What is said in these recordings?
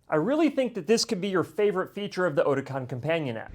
I really think that this could be your favorite feature of the Oticon Companion App.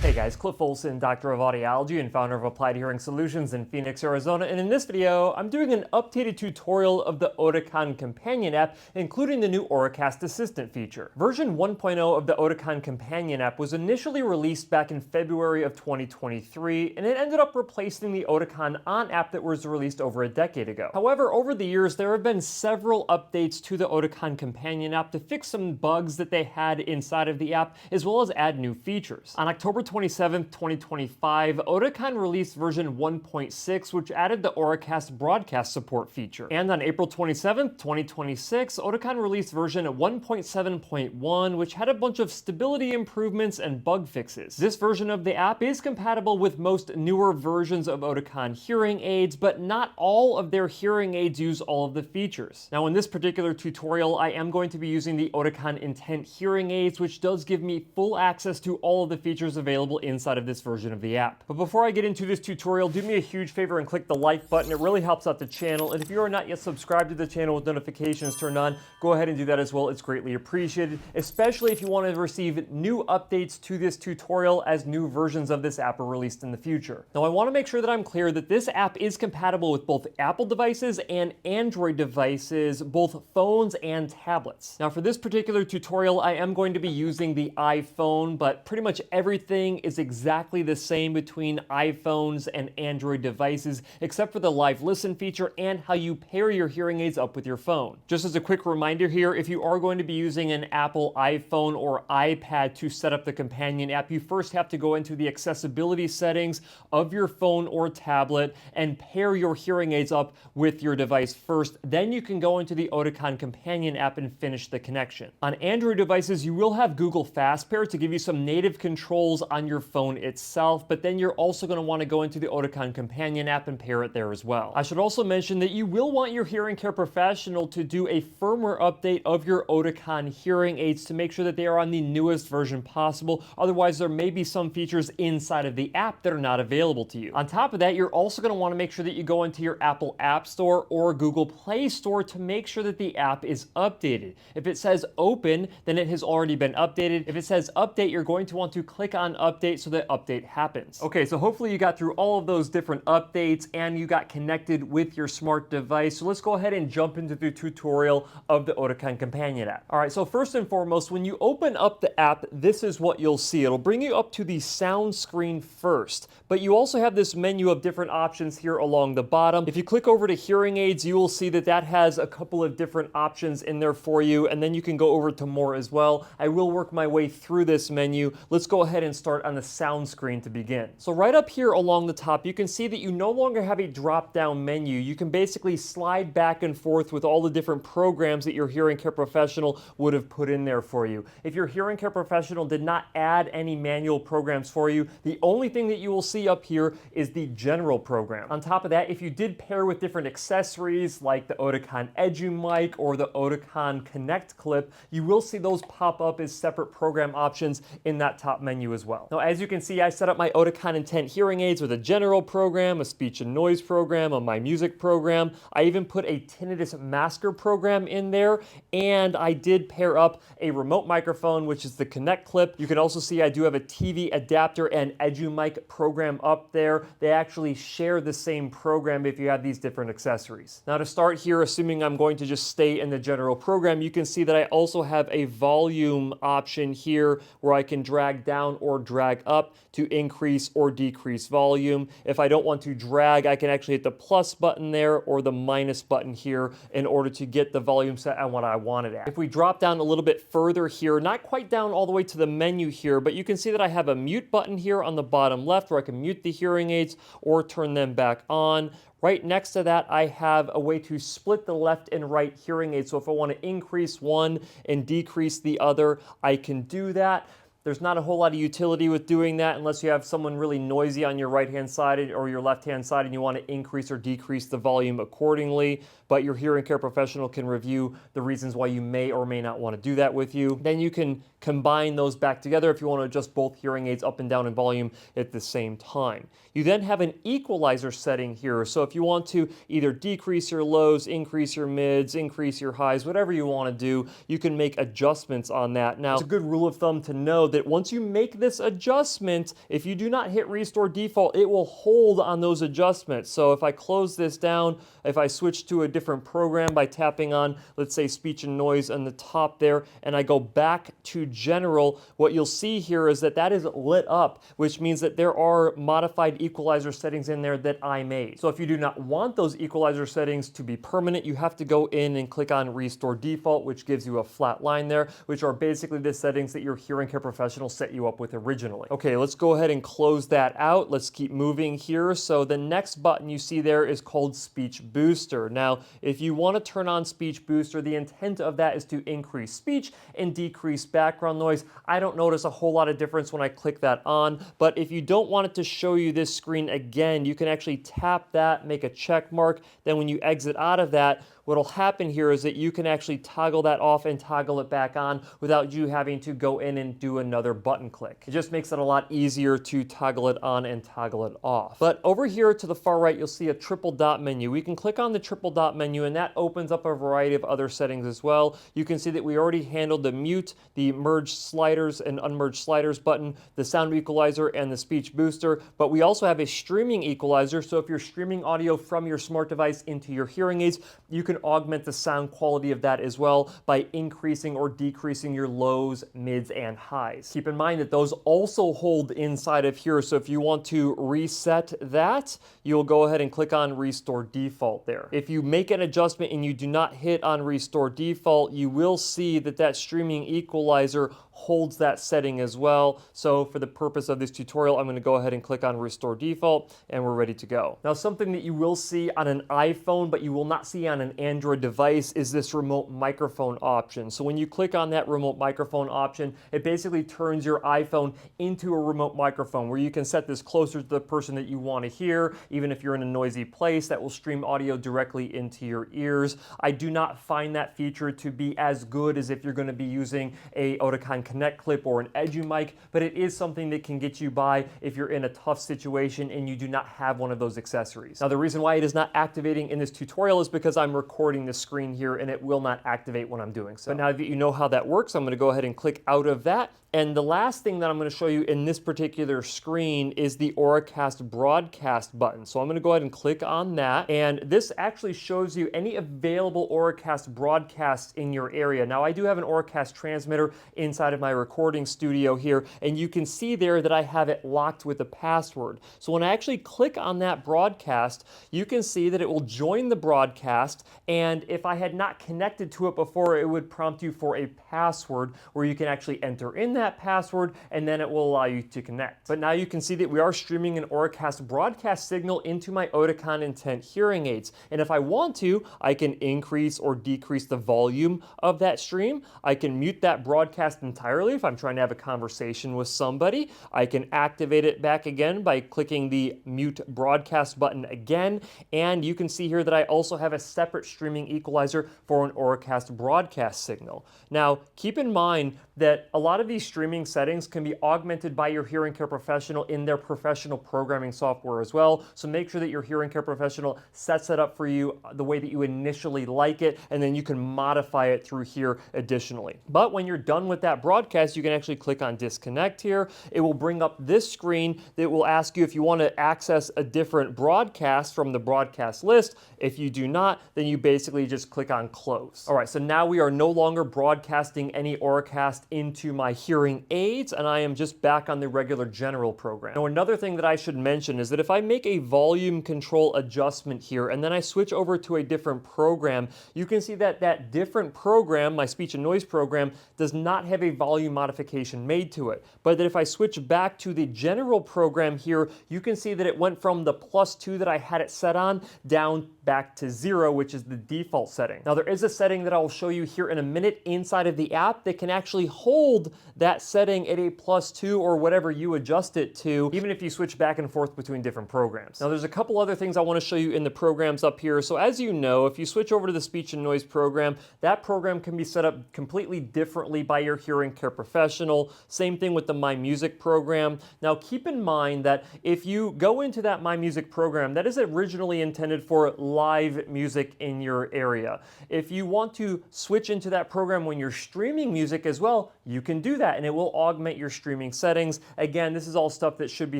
Hey guys, Cliff Olson, Doctor of Audiology and founder of Applied Hearing Solutions in Phoenix, Arizona, and in this video, I'm doing an updated tutorial of the Oticon Companion App, including the new Auracast Assistant feature. Version 1.0 of the Oticon Companion App was initially released back in February of 2023, and it ended up replacing the Oticon ON App that was released over a decade ago. However, over the years, there have been several updates to the Oticon Companion App to fix some bugs that they had inside of the app, as well as add new features. On October 27th, 2025, Oticon released version 1.6, which added the Auracast broadcast support feature. And on April 27th, 2026, Oticon released version 1.7.1, which had a bunch of stability improvements and bug fixes. This version of the app is compatible with most newer versions of Oticon hearing aids, but not all of their hearing aids use all of the features. Now, in this particular tutorial, I am going to be using the Oticon Intent hearing aids, which does give me full access to all of the features available inside of this version of the app. But before I get into this tutorial, do me a huge favor and click the like button. It really helps out the channel. And if you are not yet subscribed to the channel with notifications turned on, go ahead and do that as well. It's greatly appreciated, especially if you want to receive new updates to this tutorial as new versions of this app are released in the future. Now, I want to make sure that I'm clear that this app is compatible with both Apple devices and Android devices, both phones and tablets. Now, for this particular tutorial, I am going to be using the iPhone, but pretty much everything is exactly the same between iPhones and Android devices, except for the live listen feature and how you pair your hearing aids up with your phone. Just as a quick reminder here, if you are going to be using an Apple iPhone or iPad to set up the companion app, you first have to go into the accessibility settings of your phone or tablet and pair your hearing aids up with your device first. Then you can go into the Oticon Companion app and finish the connection. On Android devices, you will have Google Fast Pair to give you some native controls on your phone itself, but then you're also going to want to go into the Oticon Companion app and pair it there as well. I should also mention that you will want your hearing care professional to do a firmware update of your Oticon hearing aids to make sure that they are on the newest version possible. Otherwise, there may be some features inside of the app that are not available to you. On top of that, you're also going to want to make sure that you go into your Apple App Store or Google Play Store to make sure that the app is updated. If it says open, then it has already been updated. If it says update, you're going to want to click on update so that update happens. Okay, so hopefully you got through all of those different updates and you got connected with your smart device. So let's go ahead and jump into the tutorial of the Oticon Companion app. All right, so first and foremost, when you open up the app, this is what you'll see. It'll bring you up to the sound screen first, but you also have this menu of different options here along the bottom. If you click over to hearing aids, you will see that that has a couple of different options in there for you, and then you can go over to more as well. I will work my way through this menu. Let's go ahead and start on the sound screen to begin. So right up here along the top, you can see that you no longer have a drop-down menu. You can basically slide back and forth with all the different programs that your hearing care professional would have put in there for you. If your hearing care professional did not add any manual programs for you, the only thing that you will see up here is the general program. On top of that, if you did pair with different accessories like the Oticon Mic or the Oticon Connect clip, you will see those pop up as separate program options in that top menu as well. Now, as you can see, I set up my Oticon Intent hearing aids with a general program, a speech and noise program, a my music program. I even put a tinnitus masker program in there, and I did pair up a remote microphone, which is the Connect clip. You can also see I do have a TV adapter and Mic program up there. They actually share the same program if you have these different accessories. Now, to start here, assuming I'm going to just stay in the general program, you can see that I also have a volume option here where I can drag down or drag up to increase or decrease volume. If I don't want to drag, I can actually hit the plus button there or the minus button here in order to get the volume set at what I want it at. If we drop down a little bit further here, not quite down all the way to the menu here, but you can see that I have a mute button here on the bottom left where I can mute the hearing aids or turn them back on. Right next to that, I have a way to split the left and right hearing aids. So if I want to increase one and decrease the other, I can do that. There's not a whole lot of utility with doing that unless you have someone really noisy on your right-hand side or your left-hand side and you want to increase or decrease the volume accordingly. But your hearing care professional can review the reasons why you may or may not want to do that with you. Then you can combine those back together if you want to adjust both hearing aids up and down in volume at the same time. You then have an equalizer setting here. So if you want to either decrease your lows, increase your mids, increase your highs, whatever you want to do, you can make adjustments on that. Now, it's a good rule of thumb to know that once you make this adjustment, if you do not hit restore default, it will hold on those adjustments. So if I close this down, if I switch to a different program by tapping on, let's say, speech and noise on the top there, and I go back to general, what you'll see here is that that is lit up, which means that there are modified equalizer settings in there that I made. So if you do not want those equalizer settings to be permanent, you have to go in and click on restore default, which gives you a flat line there, which are basically the settings that your hearing care professional set you up with originally. Okay, let's go ahead and close that out. Let's keep moving here. So the next button you see there is called Speech Booster. Now, if you want to turn on Speech Booster, the intent of that is to increase speech and decrease background noise. I don't notice a whole lot of difference when I click that on, but if you don't want it to show you this screen again, you can actually tap that, make a check mark. Then when you exit out of that, what'll happen here is that you can actually toggle that off and toggle it back on without you having to go in and do another button click. It just makes it a lot easier to toggle it on and toggle it off. But over here to the far right, you'll see a triple dot menu. We can click on the triple dot menu and that opens up a variety of other settings as well. You can see that we already handled the mute, the merge sliders and unmerged sliders button, the sound equalizer, and the speech booster. But we also have a streaming equalizer. So if you're streaming audio from your smart device into your hearing aids, you can augment the sound quality of that as well by increasing or decreasing your lows, mids, and highs. Keep in mind that those also hold inside of here, so if you want to reset that, you'll go ahead and click on Restore Default there. If you make an adjustment and you do not hit on Restore Default, you will see that that streaming equalizer holds that setting as well. So for the purpose of this tutorial, I'm going to go ahead and click on Restore Default and we're ready to go. Now, something that you will see on an iPhone but you will not see on an Android device is this remote microphone option. So when you click on that remote microphone option, it basically turns your iPhone into a remote microphone where you can set this closer to the person that you want to hear, even if you're in a noisy place, that will stream audio directly into your ears. I do not find that feature to be as good as if you're going to be using a Oticon Connect clip or an Edu mic, but it is something that can get you by if you're in a tough situation and you do not have one of those accessories. Now, the reason why it is not activating in this tutorial is because I'm recording the screen here and it will not activate when I'm doing so. But now that you know how that works, I'm going to go ahead and click out of that. And the last thing that I'm going to show you in this particular screen is the Auracast broadcast button. So I'm going to go ahead and click on that. And this actually shows you any available Auracast broadcasts in your area. Now, I do have an Auracast transmitter inside of my recording studio here, and you can see there that I have it locked with a password. So when I actually click on that broadcast, you can see that it will join the broadcast. And if I had not connected to it before, it would prompt you for a password where you can actually enter in that password and then it will allow you to connect. But now you can see that we are streaming an Auracast broadcast signal into my Oticon Intent hearing aids. And if I want to, I can increase or decrease the volume of that stream. I can mute that broadcast entirely if I'm trying to have a conversation with somebody. I can activate it back again by clicking the mute broadcast button again. And you can see here that I also have a separate streaming equalizer for an Auracast broadcast signal. Now, keep in mind that a lot of these streaming settings can be augmented by your hearing care professional in their professional programming software as well. So make sure that your hearing care professional sets it up for you the way that you initially like it, and then you can modify it through here additionally. But when you're done with that broadcast, you can actually click on disconnect here. It will bring up this screen that will ask you if you want to access a different broadcast from the broadcast list. If you do not, then you basically just click on close. All right, so now we are no longer broadcasting any Auracast into my hearing aids, and I am just back on the regular general program. Now, another thing that I should mention is that if I make a volume control adjustment here and then I switch over to a different program, you can see that that different program, my speech and noise program, does not have a volume modification made to it. But that if I switch back to the general program here, you can see that it went from the +2 that I had it set on down back to 0, which is the default setting. Now there is a setting that I'll show you here in a minute inside of the app that can actually hold that setting at a +2 or whatever you adjust it to, even if you switch back and forth between different programs. Now there's a couple other things I want to show you in the programs up here. So as you know, if you switch over to the speech and noise program, that program can be set up completely differently by your hearing care professional. Same thing with the My Music program. Now keep in mind that if you go into that My Music program, that is originally intended for live music in your area. If you want to switch into that program when you're streaming music as well, you can do that and it will augment your streaming settings. Again, this is all stuff that should be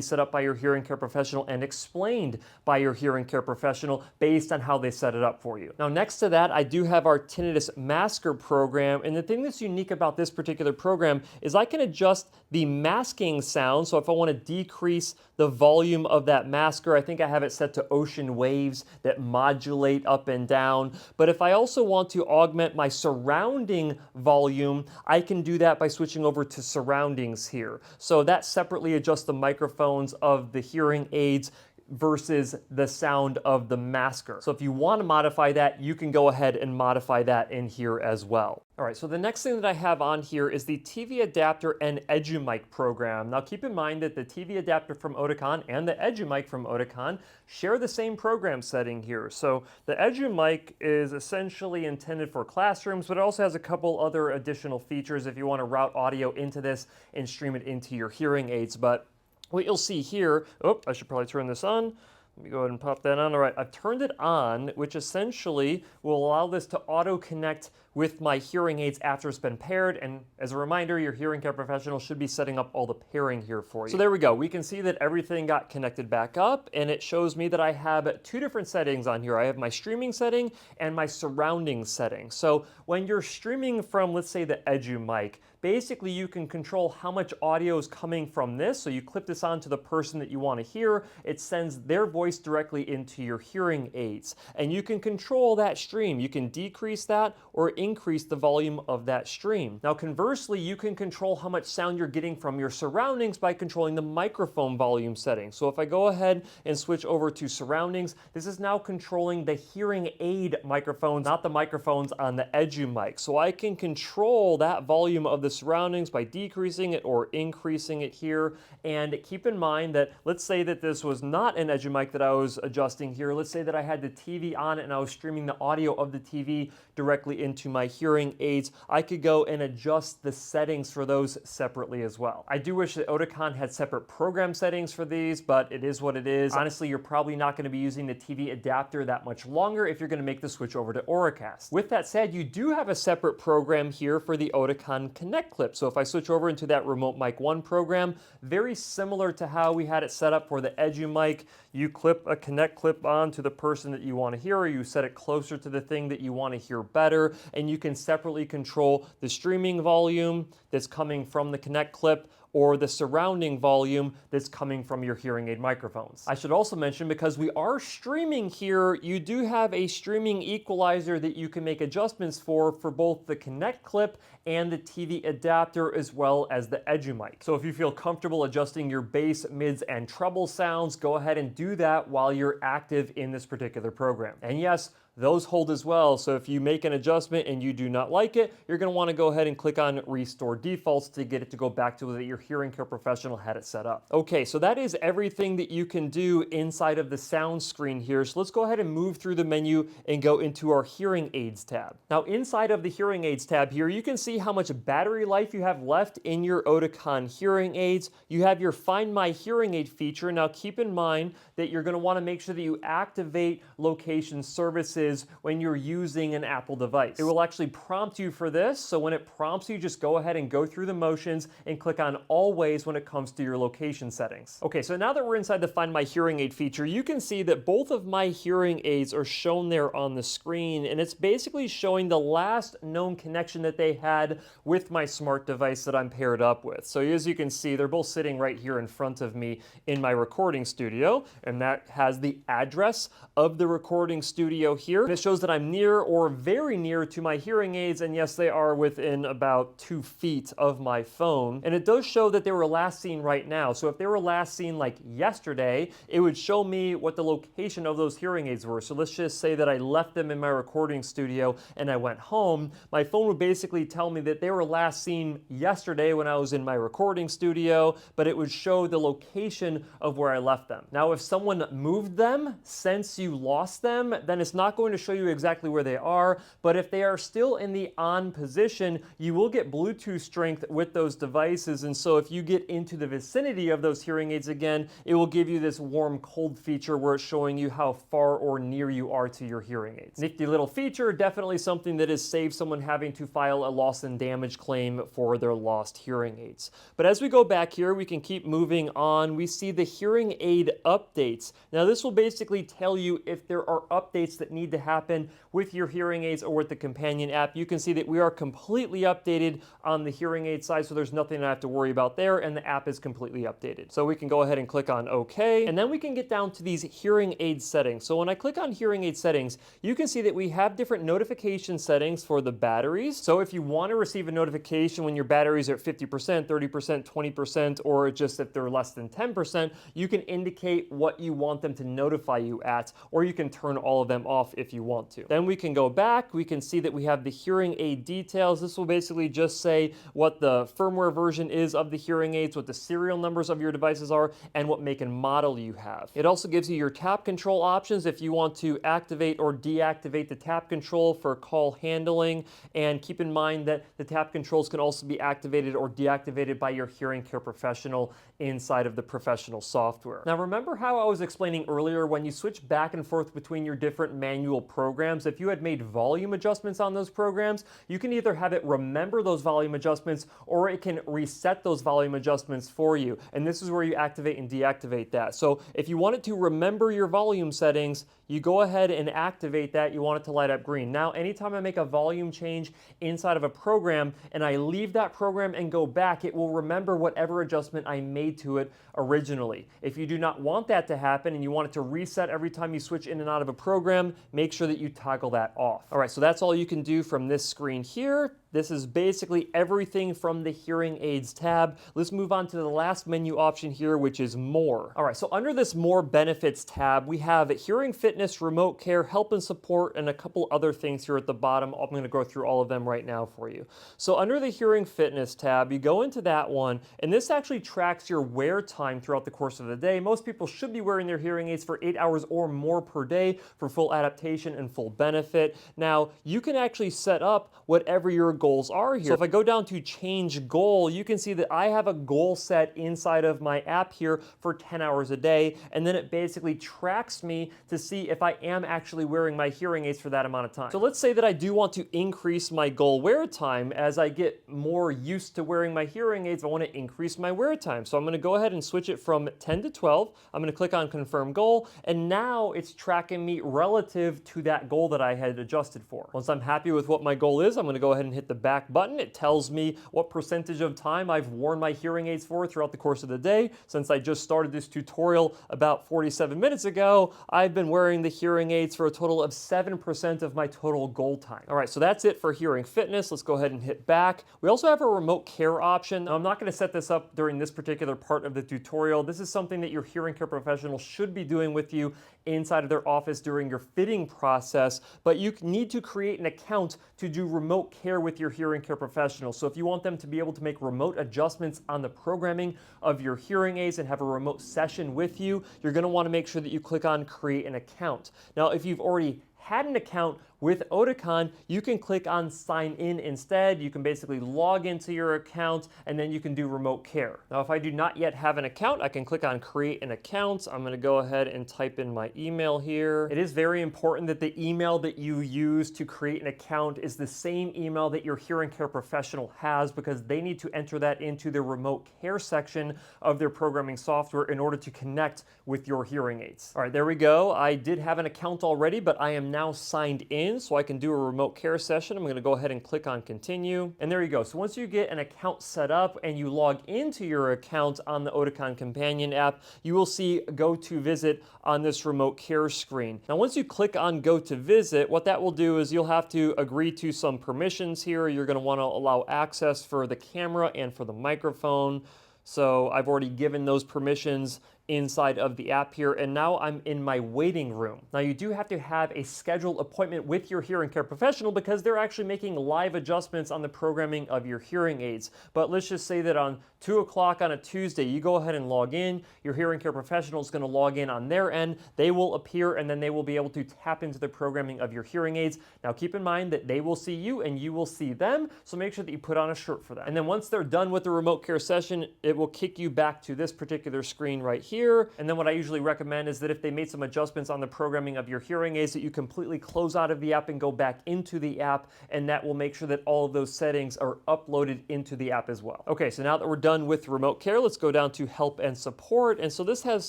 set up by your hearing care professional and explained by your hearing care professional based on how they set it up for you. Now next to that, I do have our tinnitus masker program, and the thing that's unique about this particular program is I can adjust the masking sound. So if I want to decrease the volume of that masker, I think I have it set to ocean waves that modulate up and down. But if I also want to augment my surrounding volume, I can do that by switching over to surroundings here. So that separately adjusts the microphones of the hearing aids versus the sound of the masker. So if you want to modify that, you can go ahead and modify that in here as well. All right, so the next thing that I have on here is the TV adapter and EduMic program. Now keep in mind that the TV adapter from Oticon and the EduMic from Oticon share the same program setting here. So the EduMic is essentially intended for classrooms, but it also has a couple other additional features if you want to route audio into this and stream it into your hearing aids. But what you'll see here, oh, I should probably turn this on. Let me go ahead and pop that on. All right, I've turned it on, which essentially will allow this to auto-connect with my hearing aids after it's been paired. And as a reminder, your hearing care professional should be setting up all the pairing here for you. So there we go. We can see that everything got connected back up, and it shows me that I have two different settings on here. I have my streaming setting and my surrounding setting. So when you're streaming from, let's say, the EduMic, basically you can control how much audio is coming from this. So you clip this onto the person that you want to hear. It sends their voice directly into your hearing aids. And you can control that stream. You can decrease that or increase the volume of that stream. Now conversely, you can control how much sound you're getting from your surroundings by controlling the microphone volume setting. So if I go ahead and switch over to surroundings, this is now controlling the hearing aid microphones, not the microphones on the EduMic. So I can control that volume of the surroundings by decreasing it or increasing it here. And keep in mind that, let's say that this was not an EduMic that I was adjusting here. Let's say that I had the TV on it and I was streaming the audio of the TV directly into my hearing aids. I could go and adjust the settings for those separately as well. I do wish that Oticon had separate program settings for these, but it is what it is. Honestly, you're probably not going to be using the TV adapter that much longer if you're going to make the switch over to Auracast. With that said, you do have a separate program here for the Oticon Connect clip. So if I switch over into that Remote Mic 1 program, very similar to how we had it set up for the EduMic, you clip a Connect clip on to the person that you want to hear, or you set it closer to the thing that you want to hear better, and you can separately control the streaming volume that's coming from the Connect clip or the surrounding volume that's coming from your hearing aid microphones. I should also mention, because we are streaming here, you do have a streaming equalizer that you can make adjustments for both the Connect clip and the TV adapter, as well as the EduMic. So if you feel comfortable adjusting your bass, mids, and treble sounds, go ahead and do that while you're active in this particular program. And yes, those hold as well. So if you make an adjustment and you do not like it, you're going to want to go ahead and click on Restore Defaults to get it to go back to that your hearing care professional had it set up. Okay, so that is everything that you can do inside of the sound screen here. So let's go ahead and move through the menu and go into our Hearing Aids tab. Now inside of the Hearing Aids tab here, you can see how much battery life you have left in your Oticon hearing aids. You have your Find My Hearing Aid feature. Now keep in mind that you're going to want to make sure that you activate location services when you're using an Apple device. It will actually prompt you for this. So when it prompts you, just go ahead and go through the motions and click on Always when it comes to your location settings. Okay, so now that we're inside the Find My Hearing Aid feature, you can see that both of my hearing aids are shown there on the screen, and it's basically showing the last known connection that they had with my smart device that I'm paired up with. So as you can see, they're both sitting right here in front of me in my recording studio, and that has the address of the recording studio here. here. And it shows that I'm near or very near to my hearing aids, and yes, they are within about 2 feet of my phone. And it does show that they were last seen right now. So if they were last seen like yesterday, it would show me what the location of those hearing aids were. So let's just say that I left them in my recording studio and I went home. My phone would basically tell me that they were last seen yesterday when I was in my recording studio, but it would show the location of where I left them. Now, if someone moved them since you lost them, then it's not going to show you exactly where they are, but if they are still in the on position, you will get Bluetooth strength with those devices, and so if you get into the vicinity of those hearing aids again, it will give you this warm cold feature where it's showing you how far or near you are to your hearing aids. Nifty little feature, definitely something that has saved someone having to file a loss and damage claim for their lost hearing aids. But as we go back here, we can keep moving on. We see the hearing aid updates. Now this will basically tell you if there are updates that need to happen with your hearing aids or with the companion app. You can see that we are completely updated on the hearing aid side, so there's nothing I have to worry about there, and the app is completely updated. So we can go ahead and click on OK, and then we can get down to these hearing aid settings. So when I click on hearing aid settings, you can see that we have different notification settings for the batteries. So if you want to receive a notification when your batteries are at 50%, 30%, 20%, or just if they're less than 10%, you can indicate what you want them to notify you at, or you can turn all of them off if you want to. Then we can go back, we can see that we have the hearing aid details. This will basically just say what the firmware version is of the hearing aids, what the serial numbers of your devices are, and what make and model you have. It also gives you your tap control options if you want to activate or deactivate the tap control for call handling, and keep in mind that the tap controls can also be activated or deactivated by your hearing care professional inside of the professional software. Now remember how I was explaining earlier when you switch back and forth between your different manual programs, if you had made volume adjustments on those programs, you can either have it remember those volume adjustments or it can reset those volume adjustments for you. And this is where you activate and deactivate that. So if you want it to remember your volume settings, you go ahead and activate that. You want it to light up green. Now, anytime I make a volume change inside of a program and I leave that program and go back, it will remember whatever adjustment I made to it originally. If you do not want that to happen and you want it to reset every time you switch in and out of a program, make sure that you toggle that off. All right, so that's all you can do from this screen here. This is basically everything from the hearing aids tab. Let's move on to the last menu option here, which is more. All right, so under this more benefits tab, we have hearing fitness, remote care, help and support, and a couple other things here at the bottom. I'm gonna go through all of them right now for you. So under the hearing fitness tab, you go into that one, and this actually tracks your wear time throughout the course of the day. Most people should be wearing their hearing aids for 8 hours or more per day for full adaptation and full benefit. Now, you can actually set up whatever your goals are here. So if I go down to change goal, you can see that I have a goal set inside of my app here for 10 hours a day, and then it basically tracks me to see if I am actually wearing my hearing aids for that amount of time. So let's say that I do want to increase my goal wear time. As I get more used to wearing my hearing aids, I want to increase my wear time. So I'm going to go ahead and switch it from 10 to 12. I'm going to click on confirm goal, and now it's tracking me relative to that goal that I had adjusted for. Once I'm happy with what my goal is, I'm going to go ahead and hit the back button. It tells me what percentage of time I've worn my hearing aids for throughout the course of the day. Since I just started this tutorial about 47 minutes ago, I've been wearing the hearing aids for a total of 7% of my total goal time. All right, so that's it for hearing fitness. Let's go ahead and hit back. We also have a remote care option. Now, I'm not going to set this up during this particular part of the tutorial. This is something that your hearing care professional should be doing with you inside of their office during your fitting process, but you need to create an account to do remote care with your hearing care professional. So if you want them to be able to make remote adjustments on the programming of your hearing aids and have a remote session with you, you're going to want to make sure that you click on create an account. Now, if you've already had an account with Oticon, you can click on sign in instead. You can basically log into your account and then you can do remote care. Now, if I do not yet have an account, I can click on create an account. I'm going to go ahead and type in my email here. It is very important that the email that you use to create an account is the same email that your hearing care professional has, because they need to enter that into the remote care section of their programming software in order to connect with your hearing aids. All right, there we go. I did have an account already, but I am now signed in. in so I can do a remote care session. I'm going to go ahead and click on continue. And there you go. So once you get an account set up and you log into your account on the Oticon Companion app, you will see Go to Visit on this remote care screen. Now, once you click on Go to Visit, what that will do is you'll have to agree to some permissions here. You're going to want to allow access for the camera and for the microphone. So I've already given those permissions inside of the app here, and now I'm in my waiting room. Now, you do have to have a scheduled appointment with your hearing care professional because they're actually making live adjustments on the programming of your hearing aids. But let's just say that on 2 o'clock on a Tuesday, you go ahead and log in, your hearing care professional is going to log in on their end, they will appear, and then they will be able to tap into the programming of your hearing aids. Now, keep in mind that they will see you and you will see them, so make sure that you put on a shirt for that. And then once they're done with the remote care session, it will kick you back to this particular screen right here. And then what I usually recommend is that if they made some adjustments on the programming of your hearing aids, that you completely close out of the app and go back into the app, and that will make sure that all of those settings are uploaded into the app as well. Okay, so now that we're done with remote care, let's go down to help and support. And so this has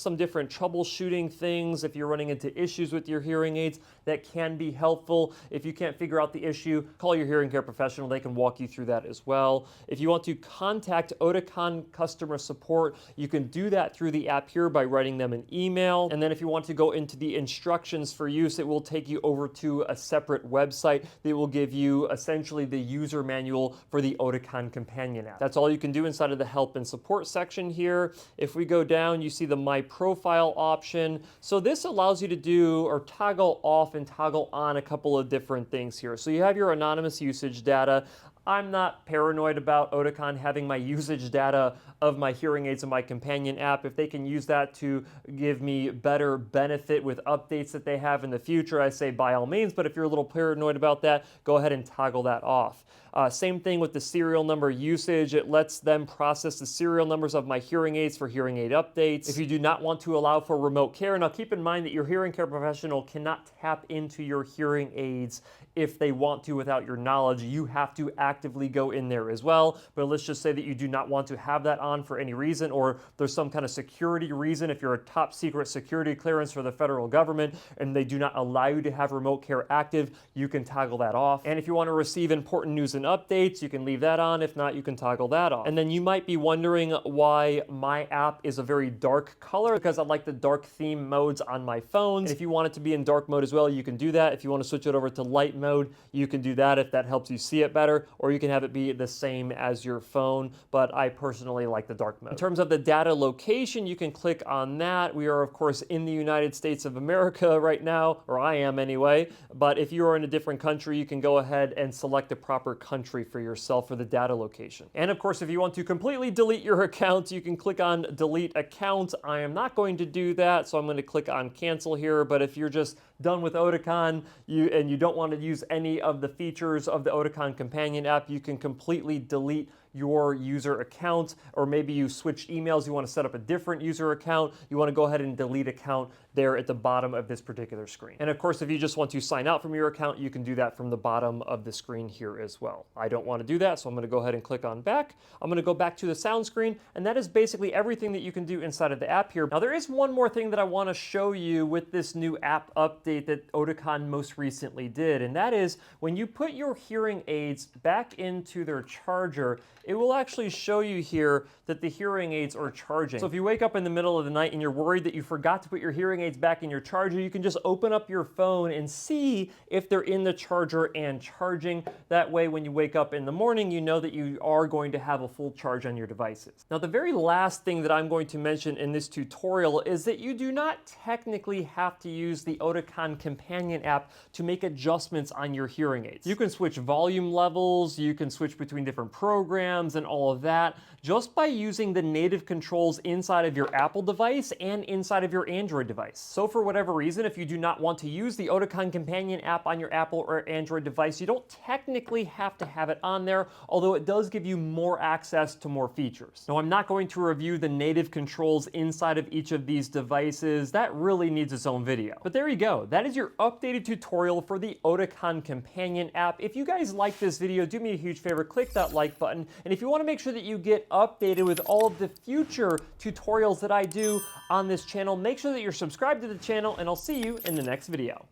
some different troubleshooting things. If you're running into issues with your hearing aids, that can be helpful. If you can't figure out the issue, call your hearing care professional. They can walk you through that as well. If you want to contact Oticon customer support, you can do that through the app here by writing them an email. And then if you want to go into the instructions for use, it will take you over to a separate website that will give you essentially the user manual for the Oticon Companion app. That's all you can do inside of the help and support section here. If we go down, you see the My Profile option. So this allows you to do or toggle off and toggle on a couple of different things here. So you have your anonymous usage data. I'm not paranoid about Oticon having my usage data of my hearing aids and my companion app. If they can use that to give me better benefit with updates that they have in the future, I say by all means, but if you're a little paranoid about that, go ahead and toggle that off. Same thing with the serial number usage. It lets them process the serial numbers of my hearing aids for hearing aid updates. If you do not want to allow for remote care, now keep in mind that your hearing care professional cannot tap into your hearing aids if they want to without your knowledge. You have to actively go in there as well. But let's just say that you do not want to have that on for any reason, or there's some kind of security reason. If you're a top secret security clearance for the federal government and they do not allow you to have remote care active, you can toggle that off. And if you want to receive important news and updates, you can leave that on. If not, you can toggle that off. And then you might be wondering why my app is a very dark color, because I like the dark theme modes on my phones. If you want it to be in dark mode as well, you can do that. If you want to switch it over to light mode, you can do that if that helps you see it better, or you can have it be the same as your phone, but I personally like the dark mode. In terms of the data location, you can click on that. We are, of course, in the United States of America right now, or I am anyway, but if you are in a different country, you can go ahead and select the proper country for yourself for the data location. And of course, if you want to completely delete your account, you can click on delete account. I am not going to do that, so I'm going to click on cancel here, but if you're just done with Oticon and you don't want to use any of the features of the Oticon Companion app, you can completely delete your user account, or maybe you switch emails, you want to set up a different user account, you want to go ahead and delete account there at the bottom of this particular screen. And of course, if you just want to sign out from your account, you can do that from the bottom of the screen here as well. I don't want to do that, so I'm going to go ahead and click on back. I'm going to go back to the sound screen, and that is basically everything that you can do inside of the app here. Now, there is one more thing that I want to show you with this new app update that Oticon most recently did, and that is when you put your hearing aids back into their charger, it will actually show you here that the hearing aids are charging. So if you wake up in the middle of the night and you're worried that you forgot to put your hearing aids back in your charger, you can just open up your phone and see if they're in the charger and charging. That way, when you wake up in the morning, you know that you are going to have a full charge on your devices. Now, the very last thing that I'm going to mention in this tutorial is that you do not technically have to use the Oticon Companion app to make adjustments on your hearing aids. You can switch volume levels, you can switch between different programs and all of that just by using the native controls inside of your Apple device and inside of your Android device. So for whatever reason, if you do not want to use the Oticon Companion app on your Apple or Android device, you don't technically have to have it on there, although it does give you more access to more features. Now, I'm not going to review the native controls inside of each of these devices. That really needs its own video. But there you go. That is your updated tutorial for the Oticon Companion app. If you guys like this video, do me a huge favor, click that like button. And if you want to make sure that you get updated with all of the future tutorials that I do on this channel, make sure that you're subscribed to the channel, and I'll see you in the next video.